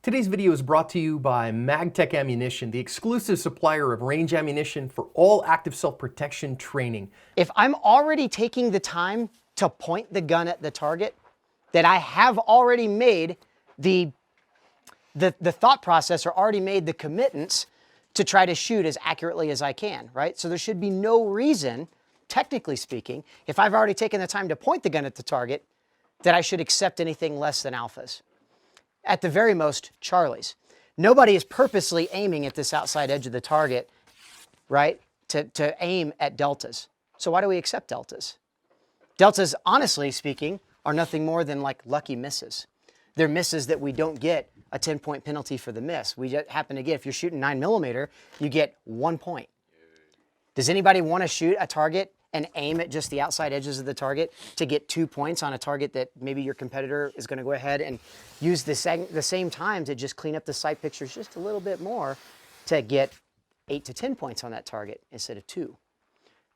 Today's video is brought to you by MagTech Ammunition, the exclusive supplier of range ammunition for all active self-protection training. If I'm already taking the time to point the gun at the target, that I have already made the thought process or already made the commitments to try to shoot as accurately as I can, right? So there should be no reason, technically speaking, if I've already taken the time to point the gun at the target, that I should accept anything less than alphas. At the very most, Charlies. Nobody is purposely aiming at this outside edge of the target, right, to aim at deltas. So why do we accept deltas? Deltas, honestly speaking, are nothing more than like lucky misses. They're misses that we don't get a 10-point penalty for the miss. We just happen to get, if you're shooting 9mm, you get 1 point. Does anybody want to shoot a target and aim at just the outside edges of the target to get 2 points on a target that maybe your competitor is going to go ahead and use the same time to just clean up the sight pictures just a little bit more to get 8 to 10 points on that target instead of 2,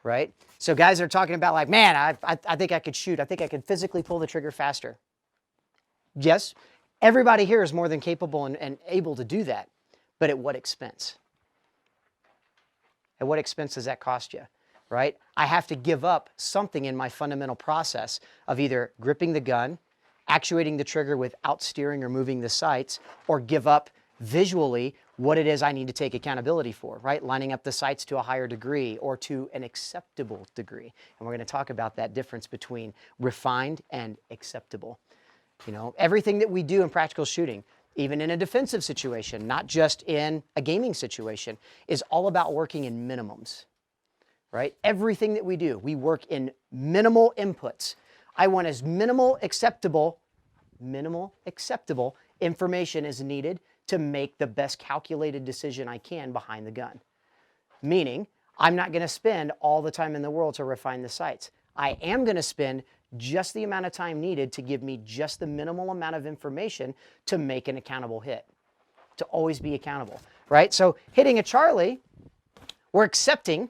right? So guys are talking about like, man, I think I could shoot. I think I could physically pull the trigger faster. Yes, everybody here is more than capable and able to do that, but at what expense? At what expense does that cost you? Right? I have to give up something in my fundamental process of either gripping the gun, actuating the trigger without steering or moving the sights, or give up visually what it is I need to take accountability for, right? Lining up the sights to a higher degree or to an acceptable degree. And we're going to talk about that difference between refined and acceptable. You know, everything that we do in practical shooting, even in a defensive situation, not just in a gaming situation, is all about working in minimums. Right? Everything that we do, we work in minimal inputs. I want as minimal acceptable information as needed to make the best calculated decision I can behind the gun. Meaning, I'm not going to spend all the time in the world to refine the sights. I am going to spend just the amount of time needed to give me just the minimal amount of information to make an accountable hit, to always be accountable, right? So hitting a Charlie, we're accepting.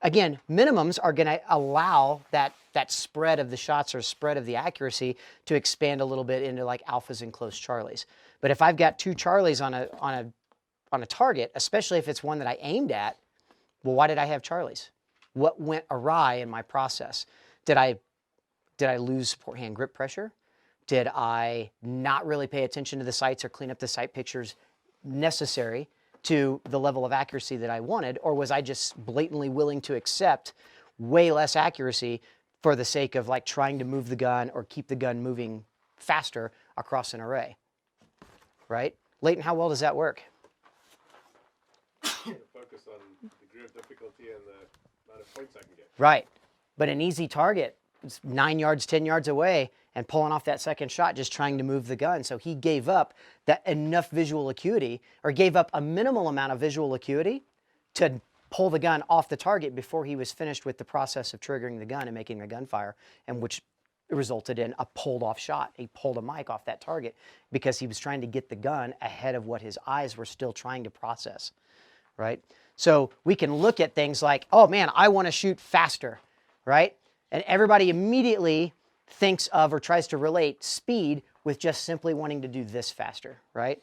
Again, minimums are going to allow that spread of the shots or spread of the accuracy to expand a little bit into like alphas and close Charlies. But if I've got 2 Charlies on a target, especially if it's one that I aimed at, well, why did I have Charlies? What went awry in my process? Did I lose support hand grip pressure? Did I not really pay attention to the sights or clean up the sight pictures necessary to the level of accuracy that I wanted, or was I just blatantly willing to accept way less accuracy for the sake of like trying to move the gun or keep the gun moving faster across an array, right? Leighton, how well does that work? Focus on the degree of difficulty and the amount of points I can get. Right, but an easy target, it's 9 yards, 10 yards away, and pulling off that second shot, just trying to move the gun. So he gave up that enough visual acuity, or gave up a minimal amount of visual acuity to pull the gun off the target before he was finished with the process of triggering the gun and making the gun fire, and which resulted in a pulled off shot. He pulled a mic off that target because he was trying to get the gun ahead of what his eyes were still trying to process, right? So we can look at things like, oh man, I want to shoot faster, right? And everybody immediately thinks of or tries to relate speed with just simply wanting to do this faster, right?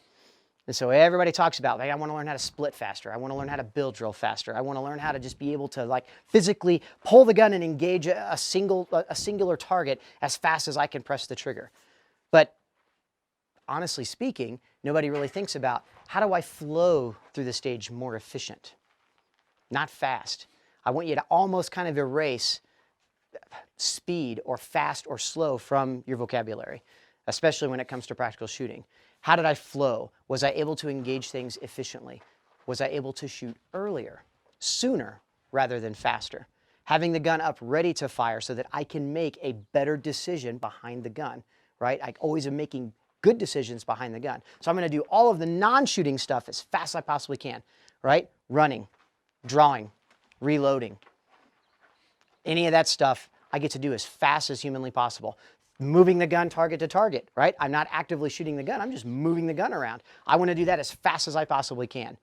And so everybody talks about, like, I want to learn how to split faster. I want to learn how to bill drill faster. I want to learn how to just be able to like physically pull the gun and engage a singular target as fast as I can press the trigger. But honestly speaking, nobody really thinks about, how do I flow through the stage more efficient? Not fast. I want you to almost kind of erase speed or fast or slow from your vocabulary, especially when it comes to practical shooting. How did I flow? Was I able to engage things efficiently? Was I able to shoot earlier, sooner, rather than faster? Having the gun up ready to fire so that I can make a better decision behind the gun, right? I always am making good decisions behind the gun. So I'm going to do all of the non-shooting stuff as fast as I possibly can, right? Running, drawing, reloading. Any of that stuff I get to do as fast as humanly possible. Moving the gun target to target, right? I'm not actively shooting the gun, I'm just moving the gun around. I want to do that as fast as I possibly can.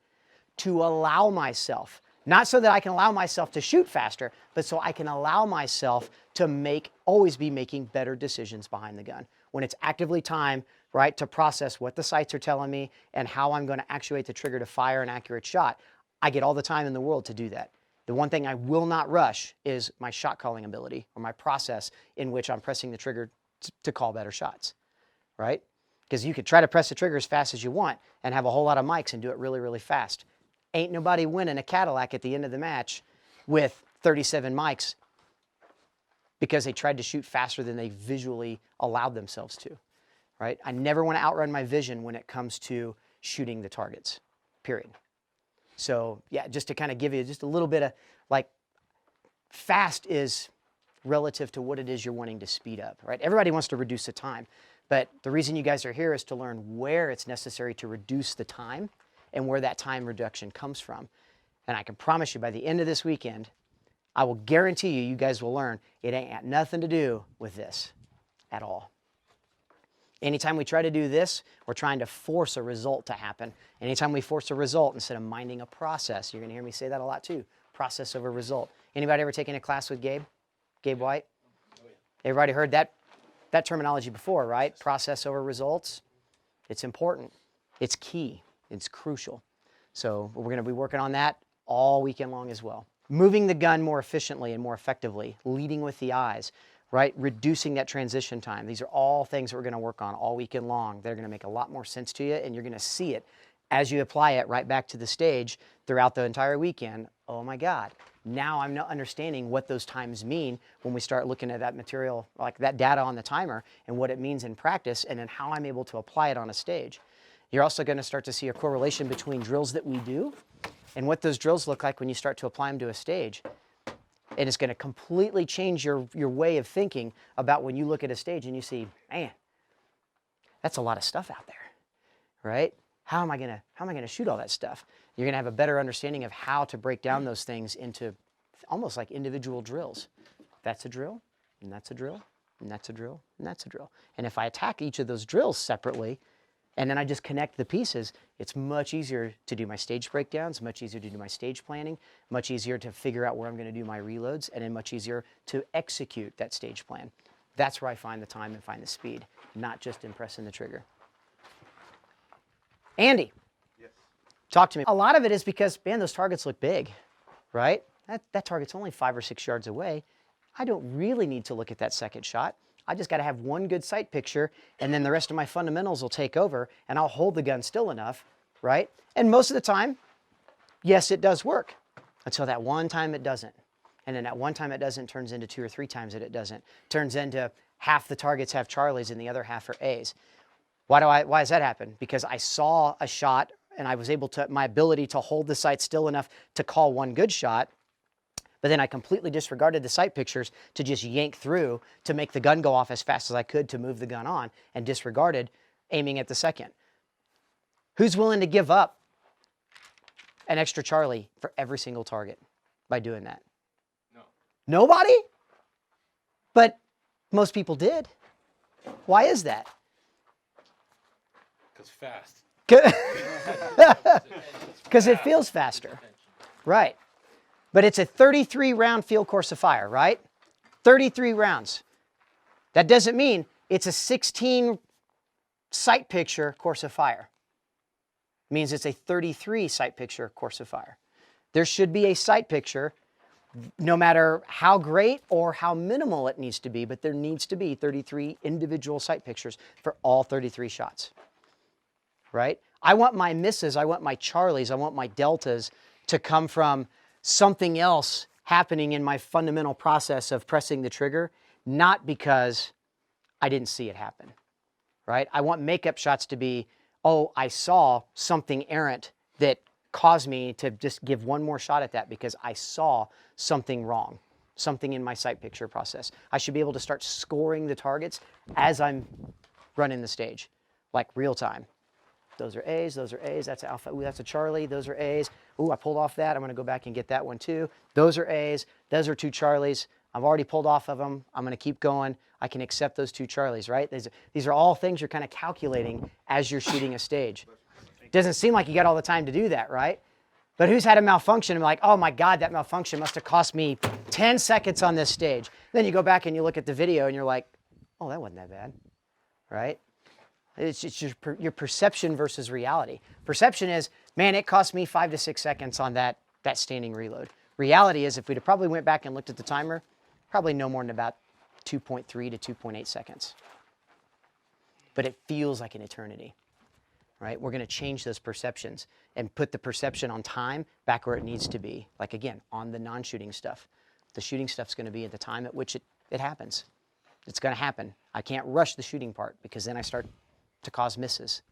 To allow myself, not so that I can allow myself to shoot faster, but so I can allow myself to always be making better decisions behind the gun. When it's actively time right, to process what the sights are telling me and how I'm going to actuate the trigger to fire an accurate shot. I get all the time in the world to do that. The one thing I will not rush is my shot calling ability or my process in which I'm pressing the trigger to call better shots, right? Because you could try to press the trigger as fast as you want and have a whole lot of mics and do it really, really fast. Ain't nobody winning a Cadillac at the end of the match with 37 mics because they tried to shoot faster than they visually allowed themselves to, right? I never want to outrun my vision when it comes to shooting the targets, period. So yeah, just to kind of give you just a little bit of like, fast is relative to what it is you're wanting to speed up, right? Everybody wants to reduce the time, but the reason you guys are here is to learn where it's necessary to reduce the time and where that time reduction comes from. And I can promise you by the end of this weekend, I will guarantee you, you guys will learn it ain't got nothing to do with this at all. Anytime we try to do this, we're trying to force a result to happen. Anytime we force a result instead of minding a process, you're going to hear me say that a lot too. Process over result. Anybody ever taken a class with Gabe? Gabe White? Everybody heard that terminology before, right? Process over results. It's important. It's key. It's crucial. So we're going to be working on that all weekend long as well. Moving the gun more efficiently and more effectively, leading with the eyes, right? Reducing that transition time. These are all things that we're going to work on all weekend long. They're going to make a lot more sense to you, and you're going to see it as you apply it right back to the stage throughout the entire weekend. Oh my God, now I'm not understanding what those times mean when we start looking at that material, like that data on the timer and what it means in practice, and then how I'm able to apply it on a stage. You're also going to start to see a correlation between drills that we do and what those drills look like when you start to apply them to a stage. And it's going to completely change your way of thinking about when you look at a stage and you see, man, that's a lot of stuff out there, right? How am I going to shoot all that stuff? You're going to have a better understanding of how to break down those things into almost like individual drills. That's a drill, and that's a drill, and that's a drill, and that's a drill. And if I attack each of those drills separately, and then I just connect the pieces, it's much easier to do my stage breakdowns, much easier to do my stage planning, much easier to figure out where I'm going to do my reloads, and then much easier to execute that stage plan. That's where I find the time and find the speed, not just in pressing the trigger. Andy, Yes. talk to me. A lot of it is because, man, those targets look big, right? That target's only 5 or 6 yards away. I don't really need to look at that second shot. I just got to have one good sight picture, and then the rest of my fundamentals will take over, and I'll hold the gun still enough, right? And most of the time, yes, it does work, until that one time it doesn't. And then that one time it doesn't turns into 2 or 3 times that it doesn't. Turns into half the targets have Charlies and the other half are A's. Why does that happen? Because I saw a shot, and I was able to, my ability to hold the sight still enough to call one good shot, but then I completely disregarded the sight pictures to just yank through to make the gun go off as fast as I could to move the gun on, and disregarded aiming at the second. Who's willing to give up an extra Charlie for every single target by doing that? No. Nobody? But most people did. Why is that? Because fast. Because it feels faster. Right. But it's a 33 round field course of fire, right? 33 rounds. That doesn't mean it's a 16 sight picture course of fire. It means it's a 33 sight picture course of fire. There should be a sight picture, no matter how great or how minimal it needs to be, but there needs to be 33 individual sight pictures for all 33 shots, right? I want my misses, I want my Charlies, I want my deltas to come from something else happening in my fundamental process of pressing the trigger, not because I didn't see it happen, right? I want makeup shots to be, oh, I saw something errant that caused me to just give one more shot at that because I saw something wrong, something in my sight picture process. I should be able to start scoring the targets as I'm running the stage, like real time. Those are A's, that's alpha, ooh, that's a Charlie, those are A's. Ooh, I pulled off that, I'm gonna go back and get that one too. Those are A's, those are 2 Charlies. I've already pulled off of them, I'm gonna keep going. I can accept those 2 Charlies, right? These are all things you're kind of calculating as you're shooting a stage. Doesn't seem like you got all the time to do that, right? But who's had a malfunction and like, oh my God, that malfunction must have cost me 10 seconds on this stage. Then you go back and you look at the video and you're like, oh, that wasn't that bad, right? It's just your perception versus reality. Perception is, man, it cost me 5 to 6 seconds on that standing reload. Reality is, if we'd have probably went back and looked at the timer, probably no more than about 2.3 to 2.8 seconds. But it feels like an eternity, right? We're going to change those perceptions and put the perception on time back where it needs to be. Like, again, on the non-shooting stuff. The shooting stuff's going to be at the time at which it happens. It's going to happen. I can't rush the shooting part because then I start to cause misses.